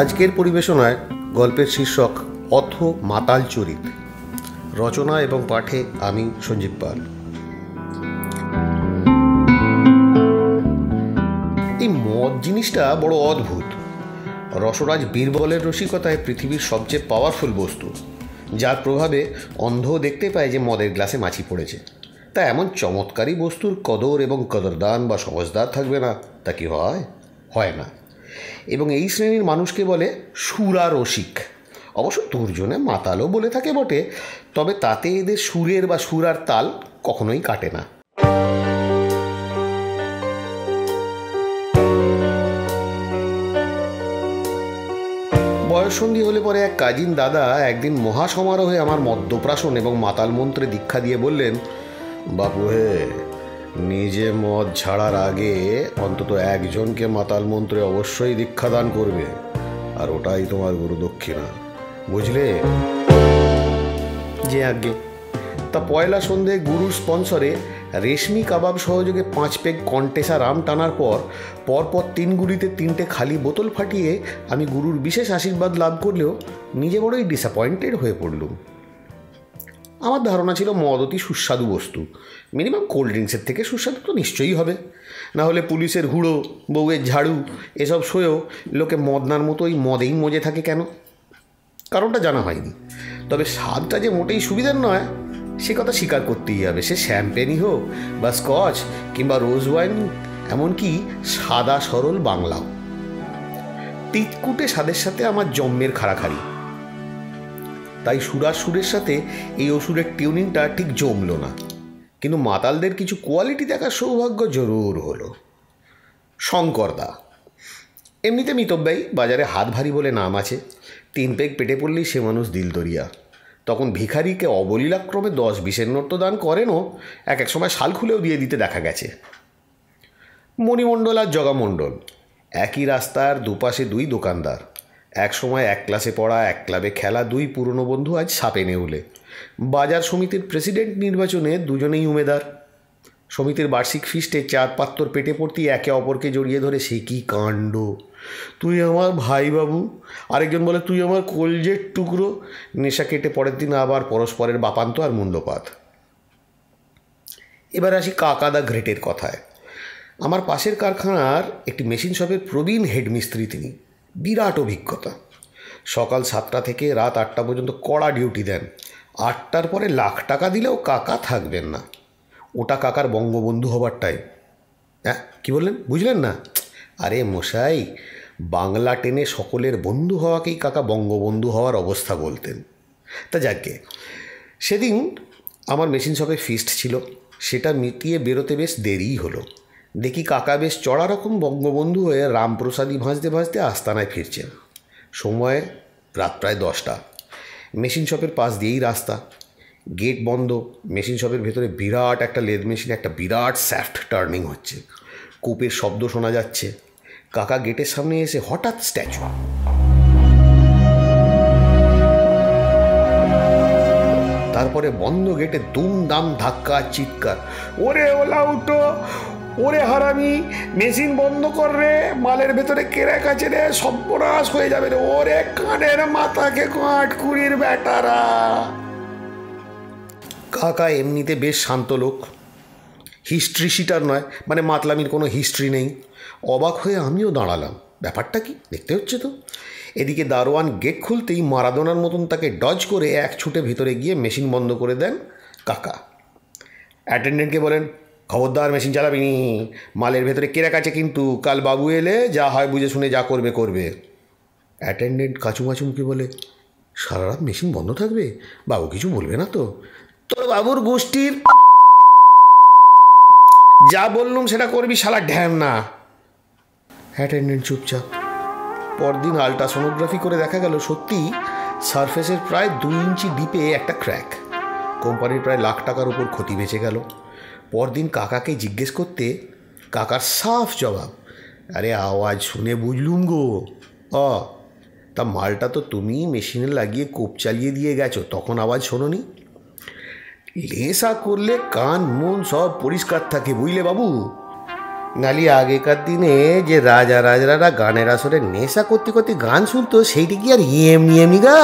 আজকের পরিবেশনায় গল্পের শীর্ষক অথ মাতাল চরিত, রচনা এবং পাঠে আমি সঞ্জীব পাল। এই মদ জিনিসটা বড় অদ্ভুত। রসরাজ বীরবলের রসিকতায় পৃথিবীর সবচেয়ে পাওয়ারফুল বস্তু, যার প্রভাবে অন্ধ দেখতে পায় যে মদের গ্লাসে মাছি পড়েছে। তা এমন চমৎকারী বস্তুর কদর এবং কদরদান বা সমজদার থাকবে না, তা কি হয়? হয় না। এবং এই শ্রেণীর মানুষকে বলে সুরা রসিক। অবশ্য দুর্জনে মাতালও বলে থাকে বটে, তবে তাতে এদের সুরের বা সুরার তাল কখনোই কাটে না। বয়ঃসন্ধি হলে পরে এক কাজিন দাদা একদিন মহাসমারোহে আমার মদ্যপ্রাশন এবং মাতাল মন্ত্রে দীক্ষা দিয়ে বললেন, বাপু হে, নিজে মদ ছাড়ার আগে অন্তত একজনকে মাতাল মন্ত্রে অবশ্যই দীক্ষাদান করবে, আর ওটাই তোমার গুরুদক্ষিণা, বুঝলে? যে আজ্ঞে। তা পয়লা সন্ধে গুরুর স্পন্সরে রেশমি কাবাব সহযোগে 5 পেগ কন্টেসা রাম টানার পরপর 3 গুলিতে 3টে খালি বোতল ফাটিয়ে আমি গুরুর বিশেষ আশীর্বাদ লাভ করলেও নিজে বড়ই ডিসঅ্যাপয়েন্টেড হয়ে পড়লুম। আমার ধারণা ছিল মদ অতি সুস্বাদু বস্তু, মিনিমাম কোল্ড ড্রিঙ্কসের থেকে সুস্বাদু তো নিশ্চয়ই হবে, না হলে পুলিশের হুড়ো, বউয়ের ঝাড়ু এসব শোয়েও লোকে মদনার মতোই মদেই মজে থাকে কেন? কারণটা জানা হয়নি, তবে স্বাদটা যে মোটেই সুবিধার নয় সে কথা স্বীকার করতেই হবে। সে শ্যাম্পেনই হোক বা স্কচ কিংবা রোজ ওয়াইন, এমনকি সাদা সরল বাংলাও। তিতকুটে স্বাদের সাথে আমার জম্মের খাড়াখাড়ি, তাই সুরের সাথে এই ওষুধের টিউনিংটা ঠিক জমল না। কিন্তু মাতালদের কিছু কোয়ালিটি দেখার সৌভাগ্য জরুর হলো। শঙ্করদা এমনিতে মিতব্যয়ী, বাজারে হাত ভারী বলে নাম আছে। 3 পেগ পেটে পড়লেই সে মানুষ দিলদরিয়া। তখন ভিখারিকে অবলীলাক্রমে 10-20 নোট তো দান করেনও, এক সময় শাল খুলেও দিয়ে দিতে দেখা গেছে। মণিমণ্ডল আর জগামণ্ডল একই রাস্তার দুপাশে 2 দোকানদার, এক সময় এক ক্লাসে পড়া, এক ক্লাবে খেলা 2 পুরনো বন্ধু আজ সাপে নেউলে। বাজার সমিতির প্রেসিডেন্ট নির্বাচনে দুজনেই উমেদার। সমিতির বার্ষিক ফিস্টে 4 পাত্তর পেটে পড়তেই একে অপরকে জড়িয়ে ধরে সে কি কাণ্ড! তুই আমার ভাই বাবু, আরেকজন বলে তুই আমার কলজের টুকরো। নেশা কেটে পরের দিন আবার পরস্পরের বাপান্ত আর মুন্ডপাত। এবার আসি কাকাদা গ্রেটের কথায়। আমার পাশের কারখানার একটি মেশিন শপের প্রবীণ হেডমিস্ত্রি তিনি। বিরাট অভিজ্ঞতা। সকাল 7টা থেকে রাত 8টা পর্যন্ত কড়া ডিউটি দেন। 8টার পরে লাখ টাকা দিলেও কাকা থাকবেন না। ওটা কাকার বঙ্গবন্ধু হবার টাইম। হ্যাঁ, কী বললেন? বুঝলেন না? আরে মশাই, বাংলা টেনে সকলের বন্ধু হওয়াকেই কাকা বঙ্গবন্ধু হওয়ার অবস্থা বলতেন। তা যাকে, সেদিন আমার মেশিন শপে ফিস্ট ছিল। সেটা মিটিয়ে বেরোতে বেশ দেরিই হলো। দেখি কাকা বেশ চড়া রকম বঙ্গবন্ধু হয়ে রামপ্রসাদী ভাঁজতে ভাঁজতে আস্তানায় ফিরছেন। সময় রাত প্রায় 10টা। মেশিন শপের পাশ দিয়েই রাস্তা, গেট বন্ধ। মেশিন শপের ভেতরে বিরাট একটা লেদ মেশিনে একটা বিরাট স্যাফট টার্নিং হচ্ছে, কূপের শব্দ শোনা যাচ্ছে। কাকা গেটের সামনে এসে হঠাৎ স্ট্যাচু। তারপরে বন্ধ গেটে দুমদাম ধাক্কা, চিৎকার, ওরে ওলা উঠো, ওরে হারামি, মেশিন বন্ধ কর রে, মালের ভেতরে কেরাক আছে রে, সর্বনাশ হয়ে যাবে রে, ওরে কানের মাথাকে কাঠকুড়ির বেটারা। কাকা এমনিতে বেশ শান্ত লোক, হিস্ট্রি শিটার নয়, মানে মাতলামির কোনো হিস্ট্রি নেই। অবাক হয়ে আমিও দাঁড়ালাম, ব্যাপারটা কি দেখতে হচ্ছে তো। এদিকে দারোয়ান গেট খুলতেই মারাদোনার মতন তাকে ডজ করে এক ছুটে ভিতরে গিয়ে মেশিন বন্ধ করে দেন কাকা। অ্যাটেন্ডেন্টকে বলেন, খবরদার মেশিন চালাবি নি, মালের ভেতরে কেরাক আছে কিন্তু, কাল বাবু এলে যা হয় বুঝে শুনে যা করবে করবে। অ্যাটেন্ডেন্ট কাচুমাচুমকে বলে, সারা রাত মেশিন বন্ধ থাকবে? বাবু কিছু বলবে না তো? তোর বাবুর গোষ্ঠীর যা বললুম সেটা করবি শালা ঢ্যাম না। অ্যাটেন্ডেন্ট চুপচাপ। পরদিন আল্ট্রাসোনোগ্রাফি করে দেখা গেল সত্যি সারফেসের প্রায় 2 ইঞ্চি ডিপে একটা ক্র্যাক। কোম্পানির প্রায় লাখ টাকার উপর ক্ষতি বেঁচে গেল। পরদিন কাকাকে জিজ্ঞেস করতে কাকার সাফ জবাব, আরে আওয়াজ শুনে বুঝলুম গো। তা মালটা তো তুমি মেশিনে লাগিয়ে কোপ চালিয়ে দিয়ে গেছো, তখন আওয়াজ শোনোনি? লেসা করলে কান মন সব পরিষ্কার থাকে, বুঝলে বাবু। নালি আগেকার দিনে যে রাজা রাজরারা গানের আসরে নেশা করতে করতে গান শুনতো সেইটি কি আর এমনি এমনি গা?